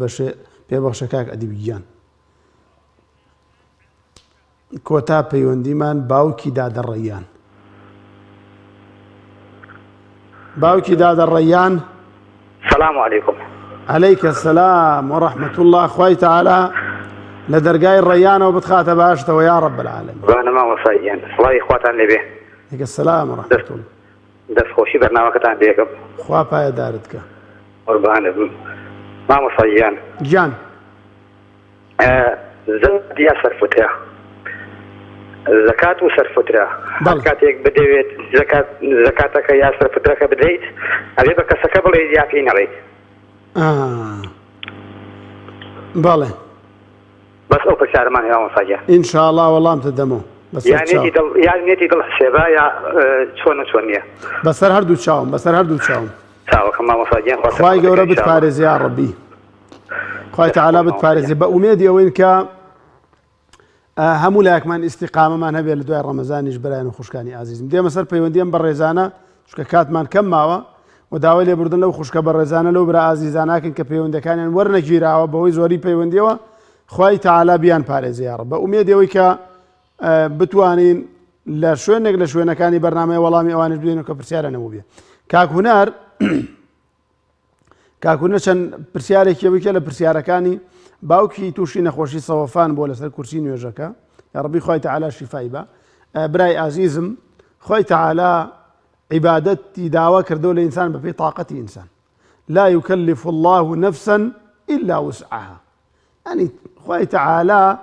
Speaker 1: بخشكاك أديبيان کۆتا پەیوەندیمان باوکی دادەڕەیان
Speaker 8: السلام عليكم
Speaker 1: عليك السلام ورحمة الله خوي تعالى لدرجاي الريان وبتخاتە باشتەوە يا رب العالمين
Speaker 8: وانا ما وصيان الله إخواتان لي به
Speaker 1: عليك السلام ورحمة الله
Speaker 8: دەست خۆشی بەرنامەکەتان دێکم
Speaker 1: خوا پایەدارتکە
Speaker 8: قوربانت ما وصيان
Speaker 1: گیان
Speaker 8: زەکات سەرفترا زەکات و سەرفترا کاتێک بدەوێت زەکاتەکە یا سەرفترەکە بدەیت ئەبێ بە کەسەکە بڵێ یا پێی نەڵێیت
Speaker 1: بەڵێ
Speaker 8: بەس ئەو پرسیارەمان هێوا مەساجە
Speaker 1: ئینشاءڵڵا وەڵامتە دەمەوە
Speaker 8: یانێتی دڵ حسێبا یا چۆن نییە
Speaker 1: بەسەر هەردوو چاوم
Speaker 8: چاوەکە مامۆساجیان
Speaker 1: خوای گەورە بتپارێزی یا ڕەبی خوای تەعالا بتپارێزی بە ئومێدی ئەوەین کە هەموو لایەکمان ئیستیقامەمان هەبێت لە دوای ڕەمەزانیش بەرایان و خوشکانی ئازیزم دێمە سەر پەیوەندیان بە ڕێزانە چونکە کاتمان کەم ماوە و داوای لێبوردن لەو خوشکە بە ڕێزانە لەو برا ئازیزاناکەن کە پەیوەندەکانیان وەرنەگیراوە بەهۆی زۆری پەیوەندیەوە خوای تەعالا بیان پارێزی یا ڕەب بە ئومێدەوەی کە بتوانین لە شوێنێک لە شوێنەکانی بەرنامەی وەڵامی ئەوانش بدەین کە پرسیارە نەبوو بێ کاکوونە چەند پرسیارێکیەوەی کە لە پرسیارەکانی باوکی تووشی نەخۆشی سەوەفان بۆ لەسەر کورسی نوێژەکە یا ڕەبی خوای تەعالا شیفای بە برای ئازیزم خوای تەعالا عیبادەتی داوا کردەوە لە ئینسان بەپێی تااقەتی ئینسان لا يكلف الله نفسا إلا وسعها يعني خوای تەعالا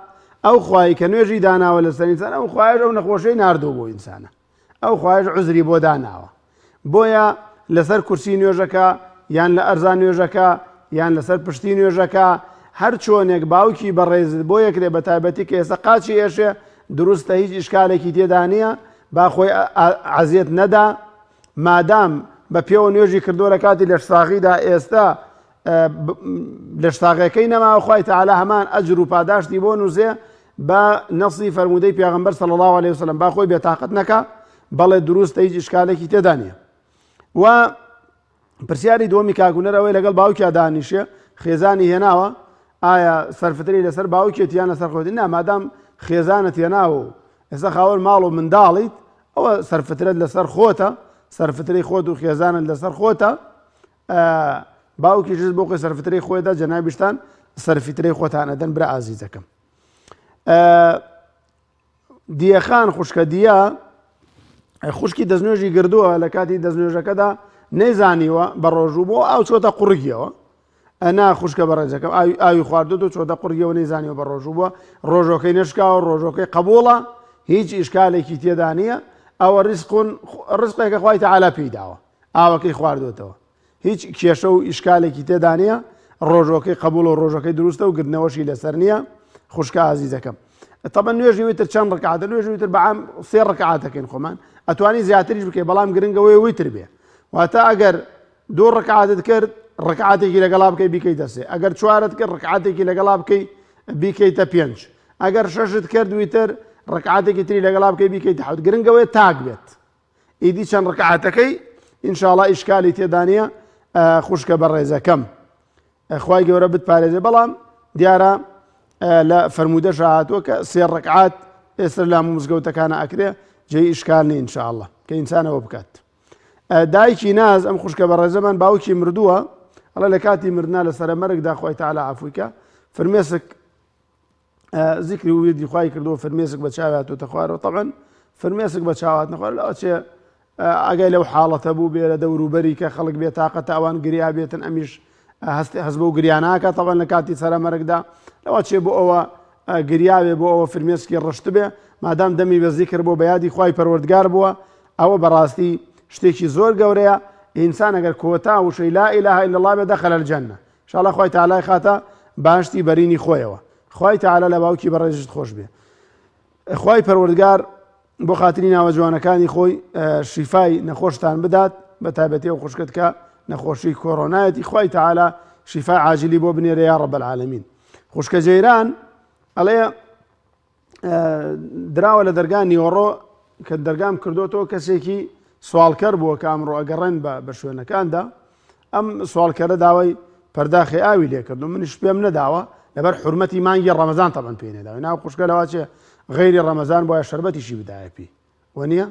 Speaker 1: ئەو خوای کە نوێژی داناوە لەسەر ئینسان ئەو خوایش ئەو نەخۆشەی ناردووە بۆ ئینسانە ئەو خوایش عوزری بۆ داناوە بۆیە لەسەر کورسی نوێژەکە یان لە ئەرزان نوێژەکە یان لەسەر پشتی نوێژەکە هەر چۆنێک باوکی بەڕێزت بۆ یەکرێ بە تایبەتی کە ئێستا قاچی ئێشێ دروستە هیچ ئیشکالێکی تێدا نییە با خۆی عەزیەت نەدا مادام بە پێوە نوێژی کردووە لە کاتی لەشساغیدا ئێستا لەشساغەکەی نەماوە خوای تەعالا هەمان ئەجر و پاداشتی بۆ نووسێ بە نەسی فەرموودەی پێغەمبەر صلی الله عليه وسلم با خۆی بێتاقەت نەکا بەڵێ دروستە هیچ ئیشکالێکی تێدا نییە و پرسیاری دووەمی کاکوونەرەوەی لەگەڵ باوکیا دانیشێ خێزانی هێناوە ئایا سەرفتری لەسەر باوکێت یان لەسەر خۆتی نا مادام خێزانت هێناوە و ئێستا خاوەن ماڵ و منداڵیت ئەوە سەرفترت لەسەر خۆتە سەرفتری خۆت و خێزانت لەسەر خۆتە باوکی ژست بۆ خۆی سەرفتری خۆیدا جەنابیشتان سەرفتری خۆتان ئەدەن برا ئازیزەکەم دیەخان خوشکە دیە خوشکی دەستنوێژی گردووە لە کاتی دەستنوێژەکەدا نەیزانیوە بە ڕۆژوو بۆ ئەو چۆتە قوڕگیەوە ئەنا خوشکە بەڕێزەکەم ئاوی خواردو چۆتە قوڕگیەوە نەیزانیوە بە ڕۆژوو بووە ڕۆژۆکەی نشکاوە ڕۆژۆکەی قبوڵە هیچ ئیشکالێکی تێدا نییە ئەوە ڕزقێکە خوای تەعالا پێی داوە ئاوەکەی خواردوێتەوە هیچ کێشە و ئیشکالێکی تێدا نییە ڕۆژۆکەی قبول و ڕۆژەکەی دروستە و گرنەوەشی لەسەر نییە خوشکە ئازیزەکەم طبعا نوێژی ویتر چەند ڕکعاتە نوێژی ویتر بەعام 3 ڕکعاتەکەین خۆمان ئەتوانی زیاتریش بکەی بەڵام گرنگەوەی ویتر بێ واتە ئەگەر 2 ڕکعاتت کرد ڕکعاتێکی لەگەڵا بکەی بیکەیتە 3 ئەگەر 4ت کرد ڕکعاتێکی لەگەڵا بکەی بیکەیتە 5 ئەگەر 6ت کرد ویتر ڕکعاتێکی تری لەگەڵا بکەی بیکەیتە 7 گرنگەوەی تاک بێت ئیدی چەند ڕکعاتەکەی ئینشاءڵڵا ئیشکالی تێدا نییە خوشکە بەڕێزەکەم خوای گەورە بتپارێزێ بەڵام دیارە لە فەرموودەش هاتووە کە 3 ڕکعات ئێستا لە مزگەوتەکانە ئەکرێ جێی ئیشکال نیە ئینشاءڵڵا کە ئینسانەوە بکات دایکی ناز ئەم خوشکە بەڕێزەمان باوکی مردووە ئەڵێ لە کاتی مردنا لە سەرە مەرگدا خوای تەعالا عەفویکە فرمێسک ذیکری ویردی خوای کردووە فرمێسک بە چاوی هاتووەتە خوارەوە طبعا فرمێسک بە چاو هاتنە خوار لەوە چێ ئەگەی لەو حاڵەتە بوو بێ لە دەوروبەری کە خەڵک بێ تاقەتە ئەوان گریا بێتن ئەمیش هەست بە و گریاناکە طبعا لە کاتی سەرە مەرگدا لەوە چێ بۆ ئەوە گریاوێ بۆ ئەوە فرمێسکی ڕشت بێ مادام دەمی بە زیکر بۆ بە یادی خوای پەروەردگار بووە ئەوە بەڕاستی شتێکی زۆر گەورەیە. ئینسان ئەگەر کۆتا وشەی لا ئیلاها ئیلا الله بێ دەخەلە الجەنە ئینشاءالله خوای تەعالای خاتە باشتی بەرینی خۆیەوە. خوای تەعالا لە باوکی بەڕێزت خۆش بێ. خوای پەروەردگار بۆ خاتری ناوە جوانەکانی خۆی شیفای نەخۆشتان بدات بە تایبەتی ئەو خوشکت کە نەخۆشی کۆڕۆنایەتی. خوای تەعالا شیفای عاجلی بۆ بنێرە یا رب العالمین. خوشکە جەیران ئەڵێ دراوە لە دەرگا نیوەڕۆ کە دەرگام کردوتەوە کەسێکی سوالکەر بووە کە ئەمڕۆ ئەگەڕێن بە شوێنەکاندا ئەم سوالکەرە داوای پەرداخی ئاوی لێ کردو منیش پێم نەداوە لەبەر حورمەتی مانگی ڕەمەزان تەبەن پێ نێداوە ناو خوشکە لەوا چێ غەیری ڕەمەزان بۆیە شەربەتیشی بدایە پێی وە نییە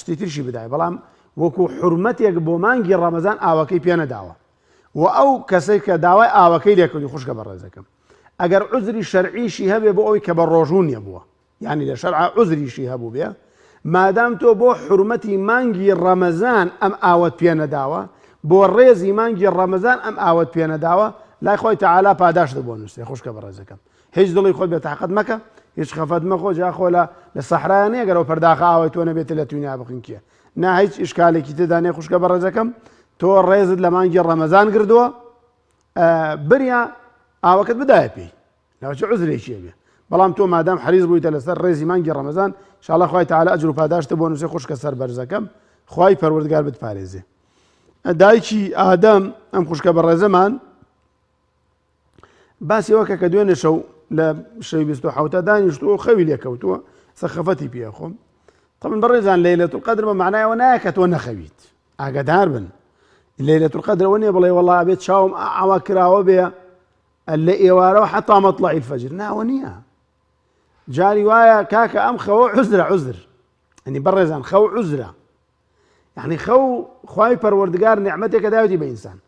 Speaker 1: شتی ترشی بدایە بەڵام وەکو حورمەتێک بۆ مانگی ڕەمەزان ئاوەکەی پێ نەداوە و ئەو کەسێک کە داوای ئاوەکەی لێ کردی خوشکە بەڕێزەکەم ئەگەر عوزری شەرعیشی هەبێ بۆ ئەوی کە بە ڕۆژوو نیە بووە یعنی لە شەرع عوزریشی هەبوو بێ مادام تۆ بۆ حورمەتی مانگی ڕەمەزان ئەم ئاوت پێ نەداوە بۆ ڕێزی مانگی ڕەمەزان ئەم ئاوت پێ نەداوە لای خۆی تەعالا پاداشت بۆ نووسێ خوشکە بەڕێزەکەم هیچ دڵی خۆت بێتاقەت مەکە هیچ خەفەت مەخۆ جا خۆ لە سەحرایە نێ گەرەوە پەرداخە ئاوی تۆ نەبێتە لە توێنیا بخین کێ نا هیچ ئیشکالێکی تێدا نێ خوشکە بەڕێزەکەم تۆ ڕێزت لە مانگی ڕەمەزان گردووە بریا ئاوەکەت بدایە پێی لاوەچ عوزرێکی بێ بەڵام تۆ مادام حریز بوویتە لەسەر ڕێزی مانگی ڕەمەزان ئینشاءالله خوای تەعالا ئەجر و پاداشتە بۆ نووسێ خوشکە سەر بەرزەکەم خوای پەروەردگار بتپارێزێ. دایکی ئادەم ئەم خوشکە بەڕێزەمان باسی وەکە کە دوێنێ شەو لە شەوی 27 دانیشتووە خەوی لێکەوتووە سەخەفەتی پێخۆم طبعا بەڕێزان لەیلەتول القەدر بە معنایەوە نایە کە تۆ نەخەویت ئاگادار بن لەیلەتول القەدر ئەوە نییە بڵێ وەڵڵا ئەبێت چاوم ئاوا کراوە بێ لە ئێوارەوە حتا مەطلعی الفەجر ناوە نییە جاری وایە کاکە ئەم خەوە عوزر ینی بەڕێزان خەو عوزرە یعنی خەو خوای پەروەردگار نعمەتێکە داوەتی بە ئینسان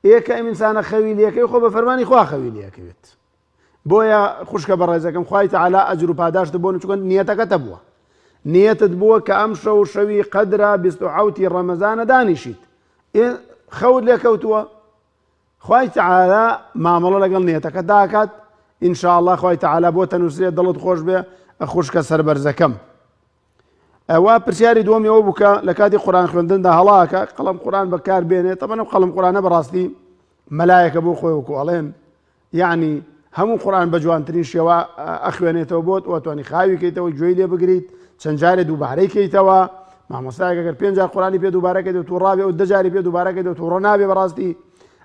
Speaker 1: ئێکە ئەم ئینسانە خەوی لێکەوێت خۆ بە فەرمانی خوا خەوی لێکەوێت بۆیە خوشکە بەڕێزەکەم خوای تەعالا ئەجر و پاداشت بۆ چونکە نیەتەکەتە بووە نیەتت بووە کە ئەم شەوی قەدرە 27 ڕەمەزانە دانیشیت خەوت لێکەوتووە خوای تەعالا مامەڵە لەگەڵ نیەتەکە داکات ئینشاءالله خوای تەعالا بۆ تەنووسێت دڵت خۆش بێ خوشکە سەربەرزەکەم. ئەوە پرسیاری دووەمیەوە بووکە لە کاتی قورآن خوێندندا هەڵاکە قەڵەم قورآن بەکار بێنێت تەمەنە قەڵەم قورآنە بەڕاستی مەلایەکە بۆ خۆی وەکو ئەڵێن یعنی هەموو قورآن بە جوانترین شێوە ئەخوێنێتەوە بۆت وەتوانی خاوی کەیتەوە گوێی لێ بگریت چەند جارێ دووبارەی کەیتەوە مامۆستایەک ئەگەر 5 جار قورآنی پێ دووبارە کەیتەوە توو ڕابێ و 10 جاری پێ دووبارە کەیتەوە تووڕە نابێ بەڕاستی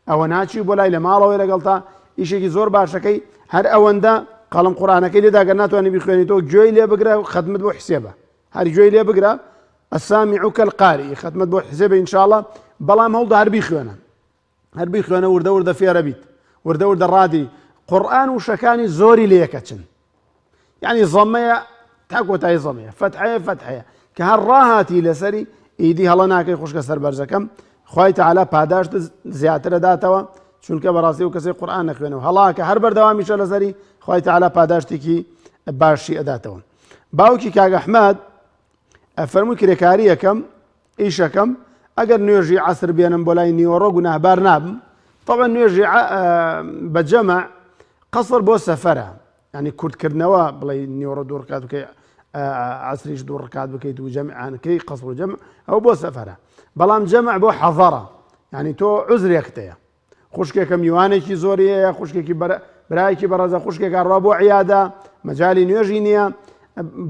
Speaker 1: ئەوە ناچی بۆ لای لە ماڵەوەی لەگەڵ تا ئیشێکی زۆر باشەکەی هەر ئەوەندە قەڵەم قورآنەکەی لێدا گەر ناتوانانی بیخوێنیتەوە گوێی لێ بگرە و خەتمت بۆ حسێبە هەر گوێی لێ بگرە السامع كالقارئ خەتمت بۆ حسێبە ئینشاءالله بەڵام هەوڵدا هەر بیخوێنە وردە فێرە بیت وردە ڕادی قورآن وشەکانی زۆری لە یەکەچن یعنی زەمەیە تا کۆتایی زەمەیە فەتحەیە کە هەر ڕاهاتی لەسەری ئیدی هەڵە ناکەی خوشکە سەربەرزەکەم خوای تەعالا پاداشت زیاترە داتەوە چونکە بەڕاستی و کەسێک قورآن نەخوێنەوە هەڵاکە هەر بەردەوامیشە لەسەری خوای تەعالا پاداشتێکی باشی ئەداتەوە. باوکی کاک ئەحمەد فەرمووی کرێکاری یەکەم ئیشەکەم ئەگەر نوێژی عەسر بێنم بۆ لای نیوەڕۆ گوناهبار نابم طبعا نوێژی بەجەمع قەسر بۆ سەفەرە ینی کورتکردنەوە بڵێ نیوەڕۆ دوو ڕکات بکەی عەسریش دوو ڕکات بکەیت و جەمعانەکەی قەسر و جەمع ئەو بۆ سەفەرە بەڵام جەمع بۆ حەضەرە ینی تۆ عوزرێکتەیە خوشکێکە میوانێکی زۆری هەیە خوشکێکی برایەکی بەڕێزە خوشکێکە ڕوا بۆ عیادە مەجای نوێژی نییە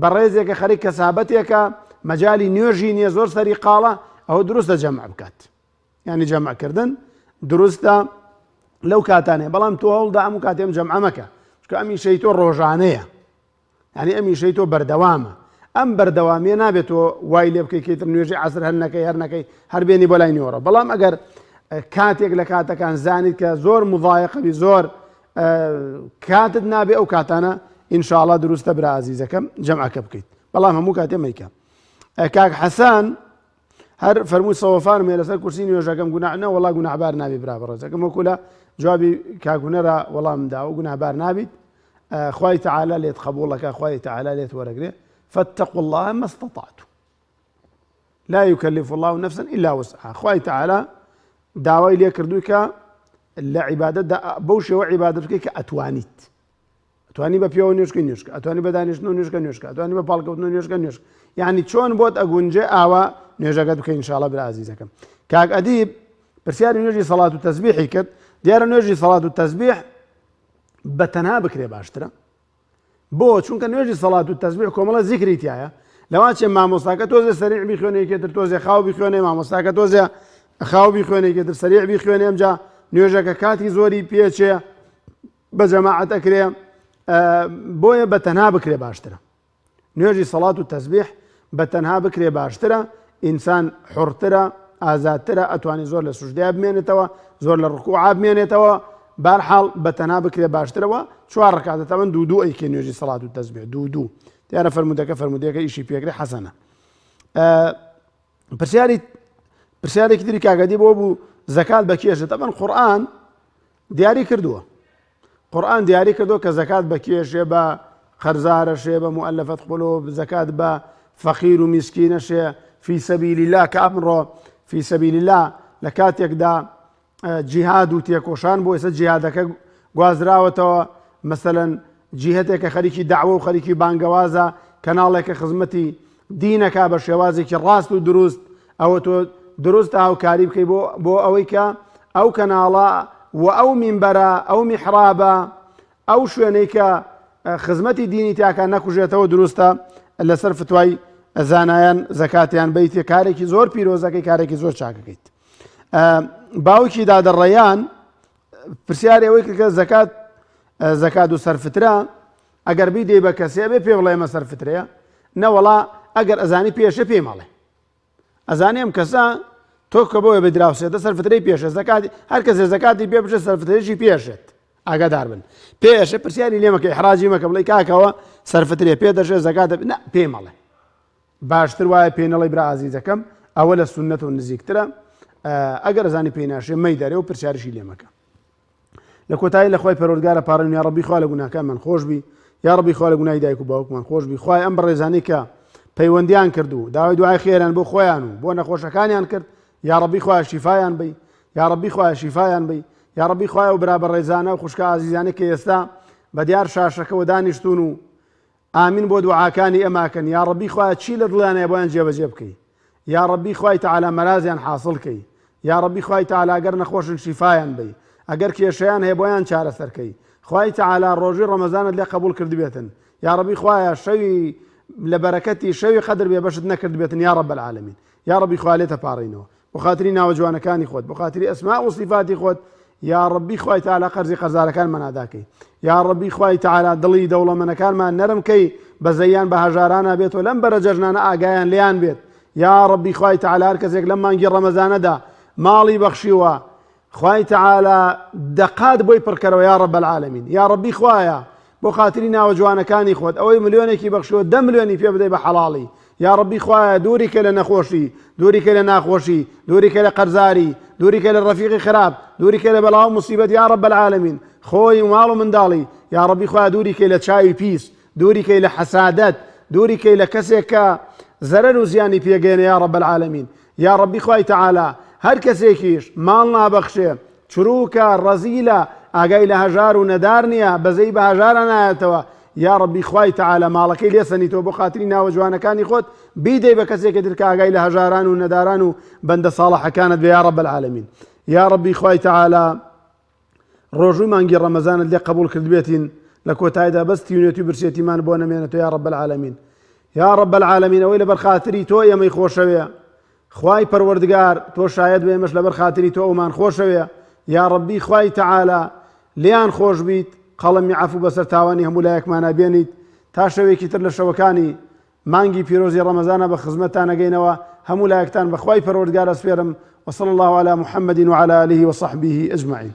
Speaker 1: بەڕێزێکە خەریک کەسابەتێکە مەجای نوێژی نییە زۆر سەری قاڵە ئەوە دروستە جەمع بکات ینی جەمعکردن دروستە لەو کاتانەیە بەڵام تۆ هەوڵدا هەموو کاتێم جەمع مەکە چونکە ئەم ئیشەی تۆ ڕۆژانەیە ینی ئەم ئیشەی تۆ بەردەوامە ئەم بەردەوامیە نابێت تۆ وای لێ بکەیتر نوێژی عەسر هەر نەکەی هەر بێنی بۆ لای نیوەڕۆ بەڵام ئەگەر کاتێک لە کاتەکان زانیت کە زۆر مضایقەبی زۆر کاتت نابێ ئەو کاتانە ئینشاءالله دروستە برا عەزیزەکەم جەمعەکە بکەیت بەڵام هەموو کاتێ مەیکە. کاک حەسان هەر فەرمووی سەوەفانمێ لەسەر کورسی نوێژەکەم گوناحنە وەڵا گوناحبار نابێ برا بەڕێزەکەم وەکو لە جوابی کاکوونەرە وەڵامدا و گوناحبار نابیت خوای تەعالا لێت قبوڵەکە خوای تەعالا لێت وەرەگرێ فاتقوا الله ما استطعتم لا يكلف الله نفسا الا وسعها خوای تەعالا داوای لێ کردووی کە لە عیبادەتدا بەو شێوە عیبادەت بکەی کە ئەتوانیت ئەتوانی بە پێوە نوێژکەی نوێژکە ئەتوانی بە دانیشتن و نوێژکە نوێژکە ئەتوانی بە پاڵکەوتن و نوێژکە نوێژکە یعنی چۆن بۆت ئەگونجێ ئاوا نوێژەکەت بکەین ئینشاءڵڵا برا عەزیزەکەم. کاک ئەدیب پرسیاری نوێژی سەڵات و تەسبیحی کرد. دیارە نوێژی سەڵات و تەسبیح بەتەنها بکرێ باشترە. بۆ چونکە نوێژی سەڵات و تەسبیح کۆمەڵە زیکری تایە، لەوان چێ مامۆستاکە تۆزێ سەریع بیخوێنێکێتر تۆزێ خاو بیخوێنێ، مامۆستاکە تۆزێ خاو بیخوێنێکێتر سەریع بیخوێنێ، ئەمجا نوێژەکە کاتی زۆری پێچێ بە جەماعەت ئەکرێ، بۆیە بەتەنها بکرێ باشترە. نوێژی سەڵات و تەسبیح بەتەنها بکرێ باشترە، ئینسان حورترە، ئازادترە، ئەتوانی زۆر لە سوژدەیە بمێنێتەوە، زۆر لە ڕکوعا بمێنێتەوە. بەرحاڵ بەتەنها بکرێ باشترەوە. 4 ڕەکاتە تەمەن دوو ئەیکێ نوێژی سەڵات و تەسبیح دوو. دیارە فەرمودەکە ئیشی پێکرێ حەسەنە. پرسیارێکی تری کاگەدی بۆ بوو زەکات بە کێشە. تەمەن قورئان دیاری کردووە. قورئان دیاری کردووە کە زەکات بە کێشێ، بە خەرزارەشێ، بە مؤلفەت قولوب، زەکات بە فەقیر و میسکینەشێ، فی سەبیل الله کە ئەمڕۆ فی سەبیل الله لە کاتێکدا جیهاد و تێکۆشان بۆ ئێستا جیهادەکە گوازراوەتەوە. مەسەلەن جیهەتێکە خەریکی داعوە و خەریکی بانگەوازە، کەناڵێکە خزمەتی دینەکە بە شێوازێکی ڕاست و دروست، ئەوە تۆ دروست هاوکاری بکەی بۆ ئەوەی کە ئەو کەناڵە و ئەو مینبەرە، ئەو میحرابە، ئەو شوێنەی کە خزمەتی دینی تاکە نەکوژێتەوە دروستە لەسەر فتوای زانایان زەکاتیان بیتێ. کارێکی زۆر پیرۆزەکەی، کارێکی زۆر چاکەکەیت. باوکی دادەڕێیان پرسیاری ئەوەی کە زەکات و سەرفترە ئەگەر بیدەی بە کەسێ بێ پێ بڵێ ئەمە سەرفترەیە، نەوەڵا ئەگەر ئەزانی پێشە پێی ماڵێ، ئەزانی ئەم کەسە تۆ کە بۆیە بەدراوسێتە سەرفترەی پێشە، زەکاتی هەر کەسێ زەکاتی پێ بشێت سەرفترەیەکی پێشێت، ئاگادار بن. پێشە پرسیاری لێ مەکەی، حراجی مەکە، بڵێ کاکەوە سەرفترێ پێ دەشێت زەکاتە نە پێی ماڵێ. باشتر وایە پێی نەڵێ برا عەزیزەکەم، ئەوە لە سوننەت و نزیکترە. ئەگەر ئەزانی پێی ناشێ مەی دەرێ و پرسیاریشی لێ مەکە. لە کۆتایی لە خۆی پەروەردگارە پاڕێن، یا ڕەبی خوا لە گوناهەکانمان خۆش بی، یا ڕەبی خوا لە گوناهی دایک و باوکمان خۆش بی. خوای ئەم بەڕێزانەی کە پەیوەندیان کردو، داوای دوعای خێران بۆ خۆیان و بۆ نەخۆشەکانیان کرد، یا ڕەبی خوا شیفایان بی، یا ڕەبی خوا شیفایان بی، یا ڕەبی خوا و برا بەڕێزانە و خوشکە عەزیزانە کە ئێستا بە دیار شاشەکەەوە دانیشتون و ئامین بۆ دوعاکانی ئەماکەن، یا ڕەبی خوا چی لە دڵیانەیە بۆیان جێبەجێ بکەی، یا ڕەبی خوای تەعالا مەرازیان حاصڵ کەی، یا ڕەبی خوای تەعالا ئەگەر نەخۆشن شیفایان بی، ئەگەر کێشەیان هەیە بۆیان چارەسەرکەی، خوای تەعالا ڕۆژی ڕەمەزانت لێ قبول کردبێتن، یا ڕەبی خوایە شەوی لە بەرەکەتی شەوی قەدر بێ بەشت نەکردبێتن، یا ڕەب العالەمین. یا ڕەبی خوا لێ تەپاڕینەوە بۆ خاتری ناوە جوانەکانی خۆت، بۆ خاتری ئەسما و صیفاتی خۆت، یا ڕەبی خوای تەعالا قەرزی قەرزارەکانمان ئاداکەی، یا ڕەبی خوای تەعالا دڵی دەوڵەمەندەکانمان نەرمکەی، بە زەیان بە هەژارانە بێتەوە، لەم بەرە جەژنانە ئاگایان لێیان بێت. یا ڕەبی خوای تەعالا هەر کەسێک لەم مانگی ڕەمەزانەدا ماڵی بەخشیوە، خوای تەعالا دەقات بۆی پڕکەرەوە، یا ڕەب العالەمین. یا ڕەبی خوایە بۆ خاتری ناوە جوانەکانی خۆت ئەوەی ملیۆنێکی بەخشیوە 10 ملیۆنی پێ بدەی بە حەڵاڵی، یا ڕەبی خوایە دووری کە لە نەخۆشی، دووری کە لە ناخۆشی، دووری کە لە قەرزاری، دووری کە لە ڕەفیقی خراپ، دووری کە لە بەڵاو موسیبەت، یا ڕەب العالەمین. خۆی و ماڵ و منداڵی، یا ڕەبی خوایە دووری کە لە چاوی پیس، دووری کە لە حەسادەت، دووری کە لە کەسێک کە زەرەر و زیانی پێگەێنێ، یا ڕەب العالەمین. یا ڕەبی خوای تەعالا هەر کەسێکیش ماڵ نابەخشێ، چروکە ڕەزیلە، ئاگای لە هەژار و نەدار نییە، بەزەی بە هەژارە نایەتەوە، یا ڕەبی خوای تەعالا ماڵەکەی لێسەنیتەوە بۆ خاتری ناوە جوانەکانی خۆت، بیدەی بە کەسێکە تر کە ئاگای لە هەژاران و نەداران و بەندە ساڵحەکانت بێ، یا ڕەب العالەمین. یا ڕەبی خوای تەعالا ڕۆژووی مانگی ڕەمەزانت لێ قبول کردبێتین، لە کۆتاییدا بەستی ونێتی و برسێتیمان بۆ نەمێنێتەوە، یا ڕەب العالەمین. یا ڕەب العالەمین ئەوەی لەبەر خاتری تۆ ئێمەی خۆشەوێ، خوای پەروەردگار تۆ شاید بێ ئێمەش لەبەر خاتری تۆ ئەومان خۆشەوێ، یا ڕەبی خوای تەعالا لیان خۆش بیت، قەڵەمی عەفو بەسەر تاوانی هەموو لایەکمانە بێنیت، تا شەوێکی تر لە شەوەکانی مانگی پیرۆزی ڕەمەزانە بە خزمەتتان نەگەینەوە، هەموو لایەکتان بە خوای پەروەردگار ئەسپێرم. وصلى الله على محمد وعلى آله وصحبه أجمعين.